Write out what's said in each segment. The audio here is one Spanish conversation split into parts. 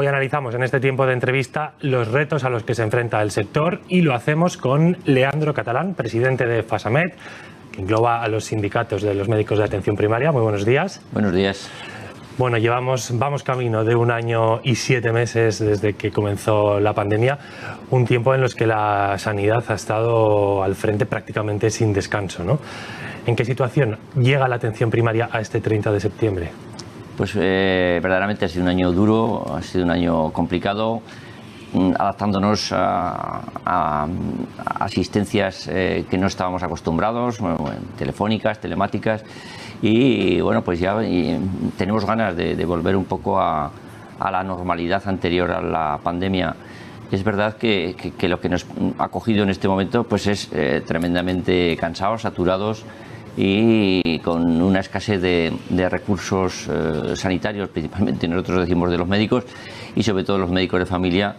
Hoy analizamos en este tiempo de entrevista los retos a los que se enfrenta el sector y lo hacemos con Leandro Catalán, presidente de FASAMED, que engloba a los sindicatos de los médicos de atención primaria. Muy buenos días. Buenos días. Bueno, vamos camino de 1 año y 7 meses desde que comenzó la pandemia, un tiempo en los que la sanidad ha estado al frente prácticamente sin descanso, ¿no? ¿En qué situación llega la atención primaria a este 30 de septiembre? Pues verdaderamente ha sido un año duro, ha sido un año complicado, adaptándonos a asistencias que no estábamos acostumbrados, telefónicas, telemáticas, y bueno, pues ya tenemos ganas de volver un poco a la normalidad anterior a la pandemia. Es verdad que lo que nos ha cogido en este momento pues es tremendamente cansados, saturados y con una escasez de recursos sanitarios, principalmente nosotros decimos de los médicos y sobre todo los médicos de familia,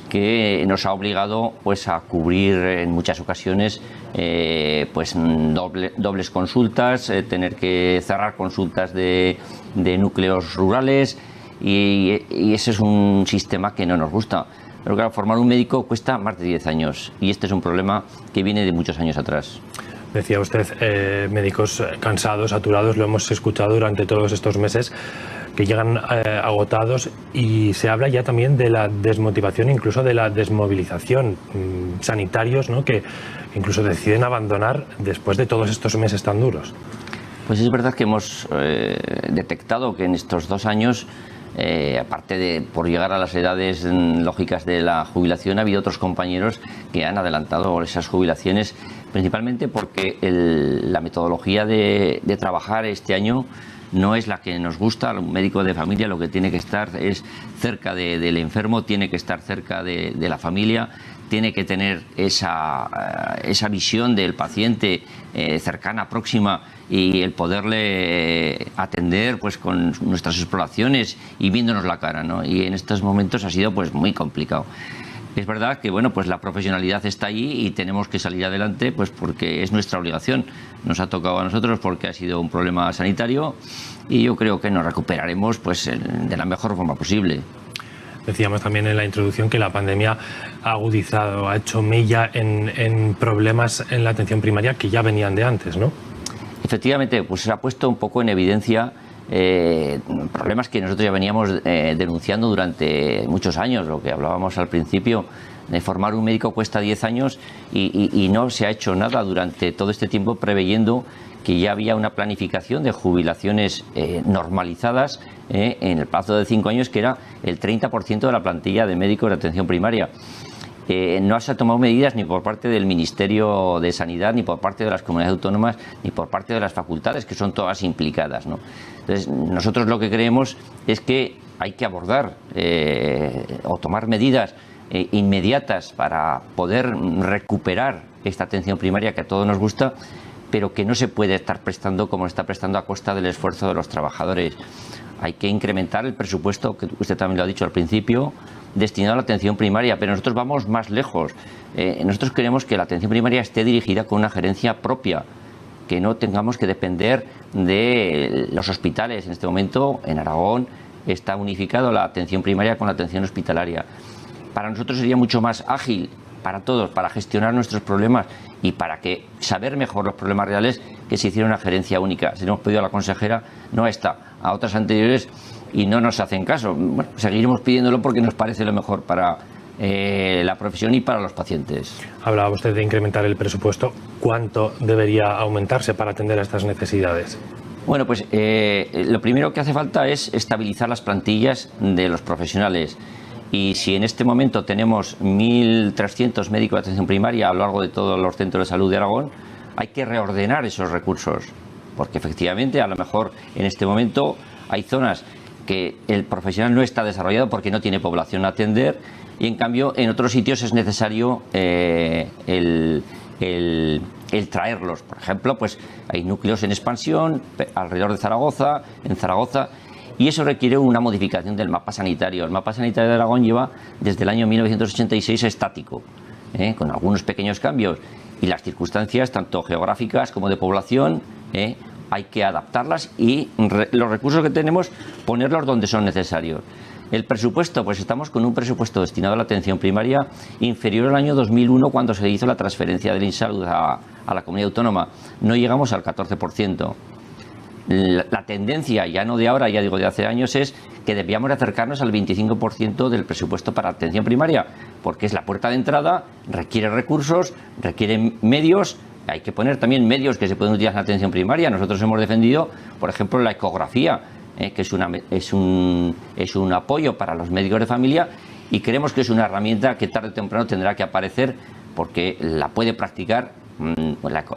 que nos ha obligado pues a cubrir en muchas ocasiones pues dobles consultas, tener que cerrar consultas de núcleos rurales y ese es un sistema que no nos gusta. Pero claro, formar un médico cuesta más de 10 años y este es un problema que viene de muchos años atrás. Decía usted, médicos cansados, saturados, lo hemos escuchado durante todos estos meses, que llegan agotados, y se habla ya también de la desmotivación, incluso de la desmovilización. Sanitarios, ¿no?, que incluso deciden abandonar después de todos estos meses tan duros. Pues es verdad que hemos detectado que en estos 2 años, aparte de por llegar a las edades lógicas de la jubilación, ha habido otros compañeros que han adelantado esas jubilaciones, principalmente porque la metodología de trabajar este año no es la que nos gusta. Un médico de familia lo que tiene que estar es cerca del enfermo, tiene que estar cerca de la familia, tiene que tener esa visión del paciente cercana, próxima, y el poderle atender pues con nuestras exploraciones y viéndonos la cara, ¿no? Y en estos momentos ha sido pues muy complicado. Es verdad que bueno, pues la profesionalidad está ahí y tenemos que salir adelante pues porque es nuestra obligación. Nos ha tocado a nosotros porque ha sido un problema sanitario y yo creo que nos recuperaremos pues de la mejor forma posible. Decíamos también en la introducción que la pandemia ha agudizado, ha hecho mella en problemas en la atención primaria que ya venían de antes, ¿no? Efectivamente, pues se ha puesto un poco en evidencia problemas que nosotros ya veníamos denunciando durante muchos años. Lo que hablábamos al principio, de formar un médico cuesta 10 años y no se ha hecho nada durante todo este tiempo, preveyendo que ya había una planificación de jubilaciones normalizadas en el plazo de 5 años, que era el 30% de la plantilla de médicos de atención primaria. No se han tomado medidas ni por parte del Ministerio de Sanidad, ni por parte de las comunidades autónomas, ni por parte de las facultades, que son todas implicadas, ¿no? Entonces, nosotros lo que creemos es que hay que abordar o tomar medidas inmediatas para poder recuperar esta atención primaria que a todos nos gusta, pero que no se puede estar prestando como está prestando a costa del esfuerzo de los trabajadores. Hay que incrementar el presupuesto, que usted también lo ha dicho al principio, destinado a la atención primaria, pero nosotros vamos más lejos. Nosotros queremos que la atención primaria esté dirigida con una gerencia propia, que no tengamos que depender de los hospitales. En este momento, en Aragón, está unificado la atención primaria con la atención hospitalaria. Para nosotros sería mucho más ágil, para todos, para gestionar nuestros problemas y para que saber mejor los problemas reales, que se hiciera una gerencia única. Si no hemos pedido a la consejera, no está, a otras anteriores, y no nos hacen caso. Bueno, seguiremos pidiéndolo porque nos parece lo mejor para la profesión y para los pacientes. Hablaba usted de incrementar el presupuesto. ¿Cuánto debería aumentarse para atender a estas necesidades? Bueno, pues lo primero que hace falta es estabilizar las plantillas de los profesionales. Y si en este momento tenemos 1.300 médicos de atención primaria a lo largo de todos los centros de salud de Aragón, hay que reordenar esos recursos, porque efectivamente a lo mejor en este momento hay zonas que el profesional no está desarrollado porque no tiene población a atender, y en cambio en otros sitios es necesario el traerlos. Por ejemplo, pues hay núcleos en expansión alrededor de Zaragoza, en Zaragoza, y eso requiere una modificación del mapa sanitario. El mapa sanitario de Aragón lleva desde el año 1986 estático, con algunos pequeños cambios, y las circunstancias tanto geográficas como de población hay que adaptarlas y los recursos que tenemos ponerlos donde son necesarios. El presupuesto, pues estamos con un presupuesto destinado a la atención primaria inferior al año 2001, cuando se hizo la transferencia del INSalud a la comunidad autónoma. No llegamos al 14%. La tendencia, ya no de ahora, ya digo de hace años, es que debíamos de acercarnos al 25% del presupuesto para atención primaria, porque es la puerta de entrada, requiere recursos, requiere medios. Hay que poner también medios que se pueden utilizar en la atención primaria. Nosotros hemos defendido, por ejemplo, la ecografía, que es un apoyo para los médicos de familia, y creemos que es una herramienta que tarde o temprano tendrá que aparecer, porque la puede practicar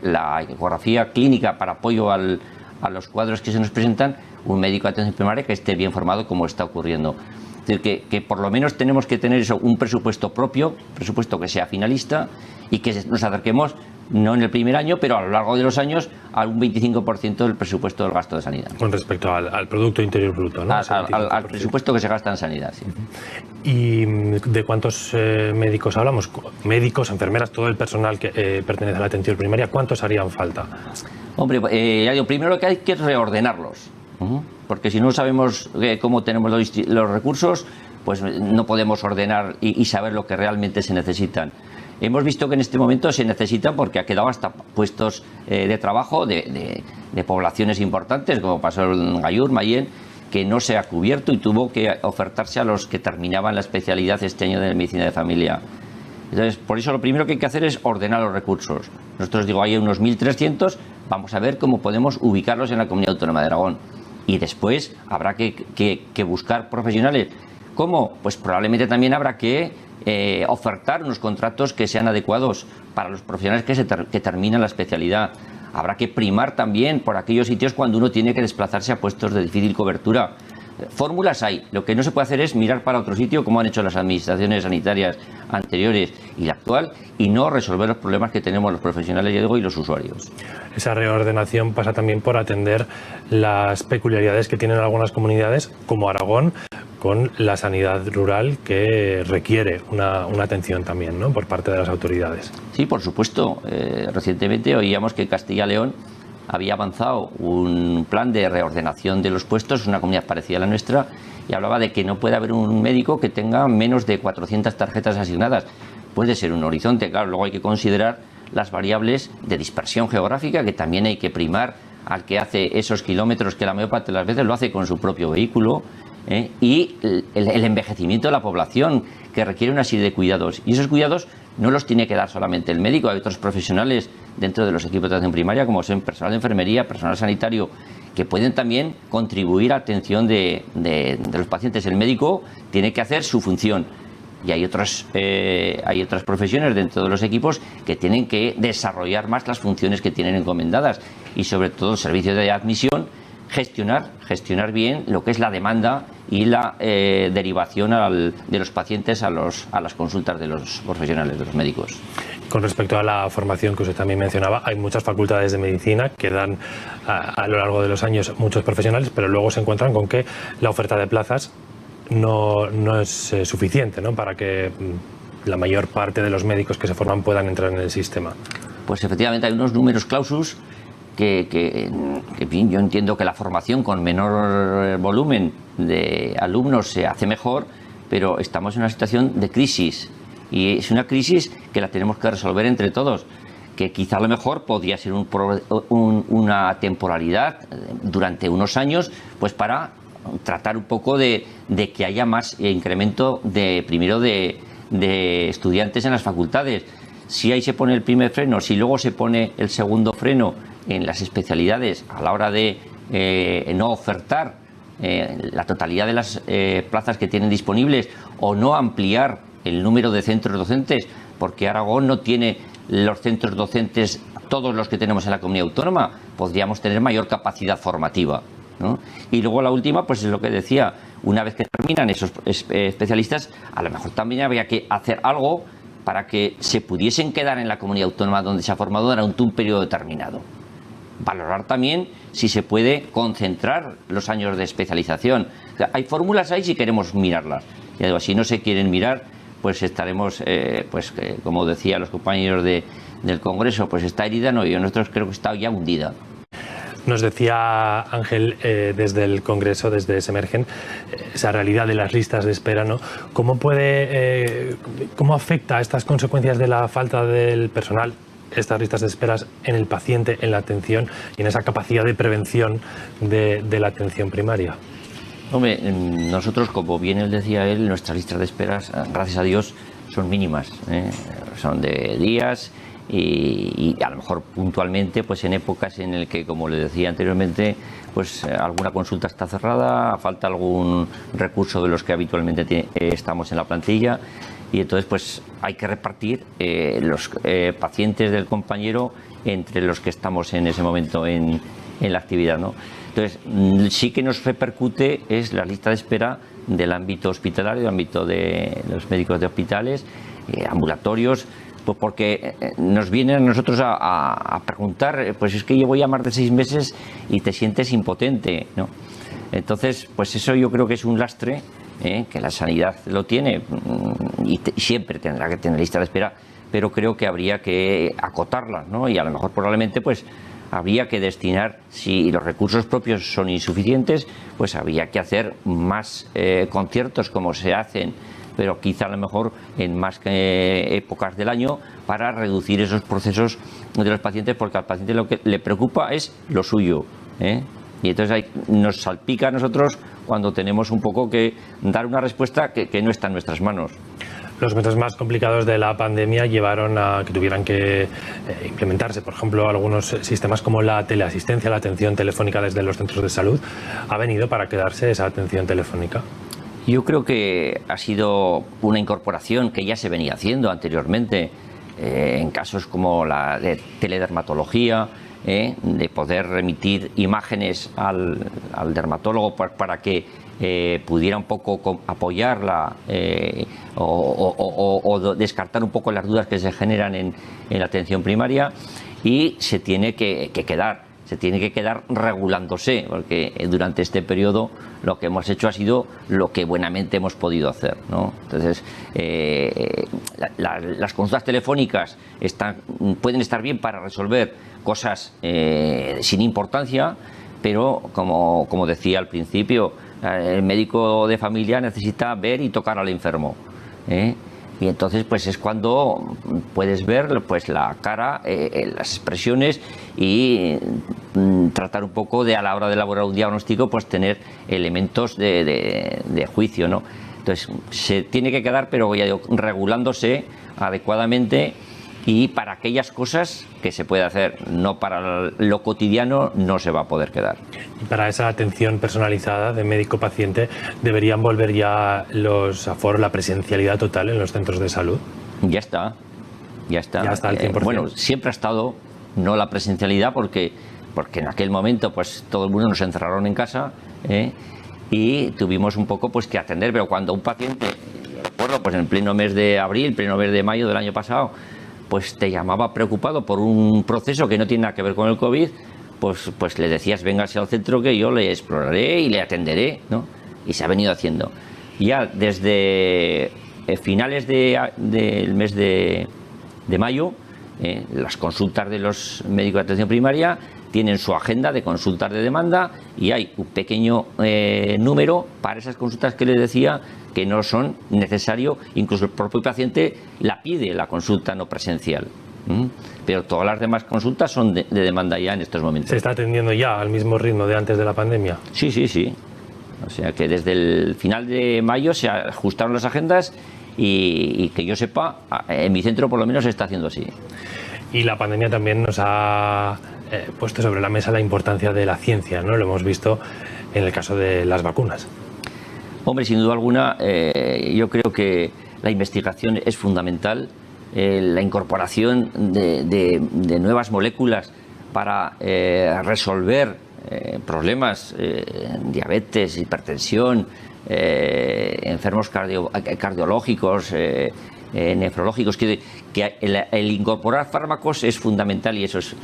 la ecografía clínica para apoyo a los cuadros que se nos presentan, un médico de atención primaria que esté bien formado, como está ocurriendo. Es decir, que por lo menos tenemos que tener eso, un presupuesto propio, presupuesto que sea finalista, y que nos acerquemos, no en el primer año, pero a lo largo de los años, a un 25% del presupuesto del gasto de sanidad. Con respecto al Producto Interior Bruto, ¿no? Al presupuesto que se gasta en sanidad, sí. ¿Y de cuántos médicos hablamos? Médicos, enfermeras, todo el personal que pertenece a la atención primaria, ¿cuántos harían falta? Hombre, ya digo, primero lo que hay que reordenarlos, porque si no sabemos cómo tenemos los recursos, pues no podemos ordenar y saber lo que realmente se necesitan. Hemos visto que en este momento se necesitan, porque ha quedado hasta puestos de trabajo de poblaciones importantes, como pasó en Gallur, Mayén, que no se ha cubierto y tuvo que ofertarse a los que terminaban la especialidad este año de medicina de familia. Entonces, por eso lo primero que hay que hacer es ordenar los recursos. Nosotros, digo, hay unos 1.300, vamos a ver cómo podemos ubicarlos en la Comunidad Autónoma de Aragón. Y después habrá que buscar profesionales. ¿Cómo? Pues probablemente también habrá que ofertar unos contratos que sean adecuados para los profesionales que terminan la especialidad. Habrá que primar también por aquellos sitios cuando uno tiene que desplazarse a puestos de difícil cobertura. Fórmulas hay. Lo que no se puede hacer es mirar para otro sitio, como han hecho las administraciones sanitarias anteriores y la actual, y no resolver los problemas que tenemos los profesionales y los usuarios. Esa reordenación pasa también por atender las peculiaridades que tienen algunas comunidades, como Aragón, con la sanidad rural, que requiere una atención también, ¿no?, por parte de las autoridades. Sí, por supuesto. Recientemente oíamos que Castilla y León había avanzado un plan de reordenación de los puestos, una comunidad parecida a la nuestra, y hablaba de que no puede haber un médico que tenga menos de 400 tarjetas asignadas. Puede ser un horizonte, claro, luego hay que considerar las variables de dispersión geográfica, que también hay que primar al que hace esos kilómetros, que la mayor parte de las veces lo hace con su propio vehículo, y el envejecimiento de la población, que requiere una serie de cuidados, y esos cuidados no los tiene que dar solamente el médico. Hay otros profesionales dentro de los equipos de atención primaria, como son personal de enfermería, personal sanitario, que pueden también contribuir a la atención de los pacientes. El médico tiene que hacer su función, y hay otras profesiones dentro de los equipos que tienen que desarrollar más las funciones que tienen encomendadas, y sobre todo el servicio de admisión, gestionar bien lo que es la demanda y la derivación de los pacientes a las consultas de los profesionales, de los médicos. Con respecto a la formación que usted también mencionaba, hay muchas facultades de medicina que dan a lo largo de los años muchos profesionales, pero luego se encuentran con que la oferta de plazas no es suficiente, ¿no?, para que la mayor parte de los médicos que se forman puedan entrar en el sistema. Pues efectivamente hay unos números clausus que yo entiendo que la formación con menor volumen de alumnos se hace mejor, pero estamos en una situación de crisis, y es una crisis que la tenemos que resolver entre todos, que quizá a lo mejor podría ser una temporalidad durante unos años, pues para tratar un poco de que haya más incremento primero de estudiantes en las facultades. Si ahí se pone el primer freno, si luego se pone el segundo freno en las especialidades a la hora de no ofertar la totalidad de las plazas que tienen disponibles, o no ampliar el número de centros docentes, porque Aragón no tiene los centros docentes todos los que tenemos en la comunidad autónoma, podríamos tener mayor capacidad formativa, ¿no? Y luego la última, pues es lo que decía, una vez que terminan esos especialistas, a lo mejor también habría que hacer algo para que se pudiesen quedar en la comunidad autónoma donde se ha formado durante un periodo determinado. Valorar también si se puede concentrar los años de especialización. O sea, hay fórmulas ahí si queremos mirarlas. Y además, si no se quieren mirar, pues estaremos, como decía los compañeros del Congreso, pues está herida, no, yo nosotros creo que está ya hundida. Nos decía Ángel desde el Congreso, desde Semergen, esa realidad de las listas de espera, ¿no? ¿Cómo afecta estas consecuencias de la falta del personal, estas listas de esperas, en el paciente, en la atención y en esa capacidad de prevención de la atención primaria? Hombre, nosotros, como bien él decía, nuestras listas de esperas, gracias a Dios, son mínimas, son de días. Y a lo mejor puntualmente, pues en épocas en el que, como le decía anteriormente, pues alguna consulta está cerrada, falta algún recurso de los que habitualmente estamos en la plantilla, y entonces pues hay que repartir los pacientes del compañero entre los que estamos en ese momento en la actividad, ¿no? Entonces sí que nos repercute es la lista de espera del ámbito hospitalario, del ámbito de los médicos de hospitales, ambulatorios. Pues porque nos vienen a nosotros a preguntar, pues es que llevo ya más de 6 meses y te sientes impotente, ¿no? Entonces, pues eso yo creo que es un lastre, que la sanidad lo tiene y siempre tendrá que tener lista de espera, pero creo que habría que acotarlas, ¿no? Y a lo mejor probablemente pues habría que destinar, si los recursos propios son insuficientes, pues habría que hacer más conciertos como se hacen, pero quizá a lo mejor en más épocas del año, para reducir esos procesos de los pacientes, porque al paciente lo que le preocupa es lo suyo, y entonces nos salpica a nosotros cuando tenemos un poco que dar una respuesta que no está en nuestras manos. Los meses más complicados de la pandemia llevaron a que tuvieran que implementarse, por ejemplo, algunos sistemas como la teleasistencia, la atención telefónica desde los centros de salud. ¿Ha venido para quedarse esa atención telefónica? Yo creo que ha sido una incorporación que ya se venía haciendo anteriormente, en casos como la de teledermatología, de poder remitir imágenes al dermatólogo para que pudiera un poco apoyarla o descartar un poco las dudas que se generan en la atención primaria, y se tiene que quedar. Se tiene que quedar regulándose, porque durante este periodo lo que hemos hecho ha sido lo que buenamente hemos podido hacer, ¿no? Entonces, las consultas telefónicas pueden estar bien para resolver cosas sin importancia, pero como decía al principio, el médico de familia necesita ver y tocar al enfermo, y entonces pues es cuando puedes ver pues la cara, las expresiones, y tratar un poco de, a la hora de elaborar un diagnóstico, pues tener elementos de juicio, ¿no? Entonces se tiene que quedar, pero ya digo, regulándose adecuadamente, y para aquellas cosas que se puede hacer, no para lo cotidiano, no se va a poder quedar. Y para esa atención personalizada de médico-paciente, ¿deberían volver ya los aforos, la presencialidad total en los centros de salud? Ya está al 100%. Bueno, siempre ha estado, no la presencialidad, porque en aquel momento pues todo el mundo nos encerraron en casa, y tuvimos un poco pues que atender, pero cuando un paciente, recuerdo pues en pleno mes de abril, pleno mes de mayo del año pasado, pues te llamaba preocupado por un proceso que no tiene nada que ver con el COVID, pues le decías, véngase al centro que yo le exploraré y le atenderé, ¿no? Y se ha venido haciendo. Ya desde finales del mes de mayo, las consultas de los médicos de atención primaria tienen su agenda de consultas de demanda, y hay un pequeño número para esas consultas que les decía que no son necesario, incluso el propio paciente la pide, la consulta no presencial. Pero todas las demás consultas son de demanda ya en estos momentos. ¿Se está atendiendo ya al mismo ritmo de antes de la pandemia? Sí. O sea que desde el final de mayo se ajustaron las agendas, y que yo sepa, en mi centro por lo menos se está haciendo así. Y la pandemia también nos ha puesto sobre la mesa la importancia de la ciencia, ¿no? Lo hemos visto en el caso de las vacunas. Hombre, sin duda alguna, yo creo que la investigación es fundamental, la incorporación de nuevas moléculas para resolver problemas, diabetes, hipertensión, enfermos cardiológicos, nefrológicos, que el incorporar fármacos es fundamental, y eso es,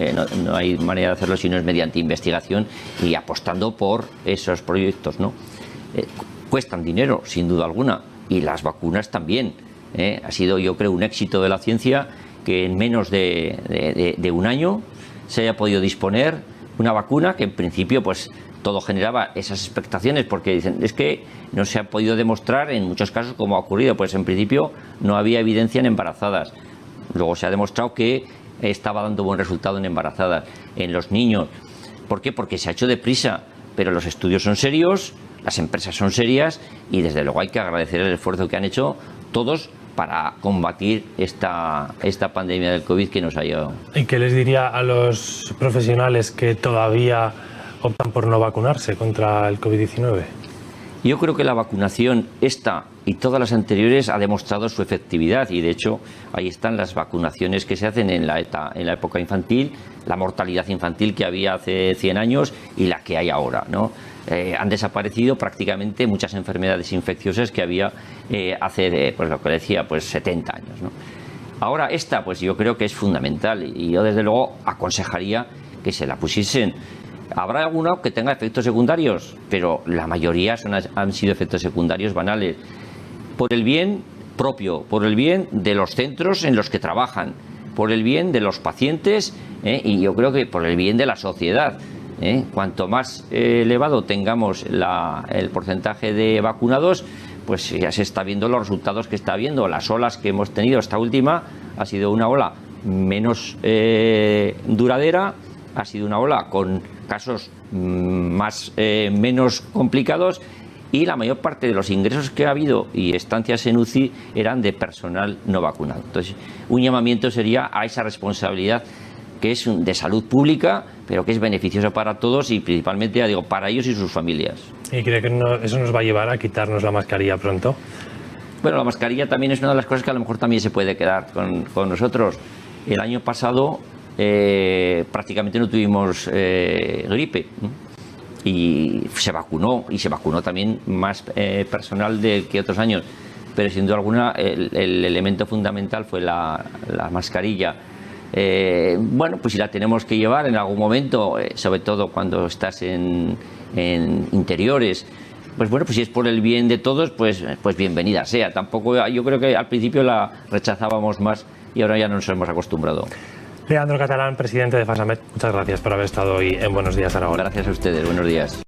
no hay manera de hacerlo si no es mediante investigación y apostando por esos proyectos, ¿no? Cuestan dinero, sin duda alguna, y las vacunas también. Ha sido, yo creo, un éxito de la ciencia que en menos de un año se haya podido disponer una vacuna que en principio pues todo generaba esas expectaciones, porque dicen, es que no se ha podido demostrar en muchos casos cómo ha ocurrido, pues en principio no había evidencia en embarazadas. Luego se ha demostrado que estaba dando buen resultado en embarazadas, en los niños. ¿Por qué? Porque se ha hecho deprisa, pero los estudios son serios, las empresas son serias y desde luego hay que agradecer el esfuerzo que han hecho todos para combatir esta pandemia del COVID que nos ha llevado. ¿Y qué les diría a los profesionales que todavía optan por no vacunarse contra el COVID-19? Yo creo que la vacunación esta y todas las anteriores ha demostrado su efectividad y de hecho ahí están las vacunaciones que se hacen en la época infantil, la mortalidad infantil que había hace 100 años y la que hay ahora, ¿no? Han desaparecido prácticamente muchas enfermedades infecciosas que había hace, pues lo que decía, pues 70 años, ¿no? Ahora esta, pues yo creo que es fundamental y yo desde luego aconsejaría que se la pusiesen. Habrá alguno que tenga efectos secundarios, pero la mayoría han sido efectos secundarios banales. Por el bien propio, por el bien de los centros en los que trabajan, por el bien de los pacientes y yo creo que por el bien de la sociedad. Cuanto más elevado tengamos el porcentaje de vacunados, pues ya se está viendo los resultados que está habiendo. Las olas que hemos tenido, esta última, ha sido una ola menos duradera, ha sido una ola con casos menos complicados y la mayor parte de los ingresos que ha habido y estancias en UCI eran de personal no vacunado. Entonces, un llamamiento sería a esa responsabilidad que es de salud pública, pero que es beneficiosa para todos y principalmente, ya digo, para ellos y sus familias. ¿Y cree que eso nos va a llevar a quitarnos la mascarilla pronto? Bueno, la mascarilla también es una de las cosas que a lo mejor también se puede quedar con nosotros. El año pasado prácticamente no tuvimos gripe, ¿no? Y se vacunó también más personal que otros años, pero sin duda alguna el elemento fundamental fue la mascarilla. Bueno, pues si la tenemos que llevar en algún momento, sobre todo cuando estás en interiores, pues bueno, pues si es por el bien de todos, pues bienvenida sea. Tampoco, yo creo que al principio la rechazábamos más y ahora ya nos hemos acostumbrado. Leandro Catalán, presidente de FASAMED, muchas gracias por haber estado hoy en Buenos Días Aragón. Gracias a ustedes, buenos días.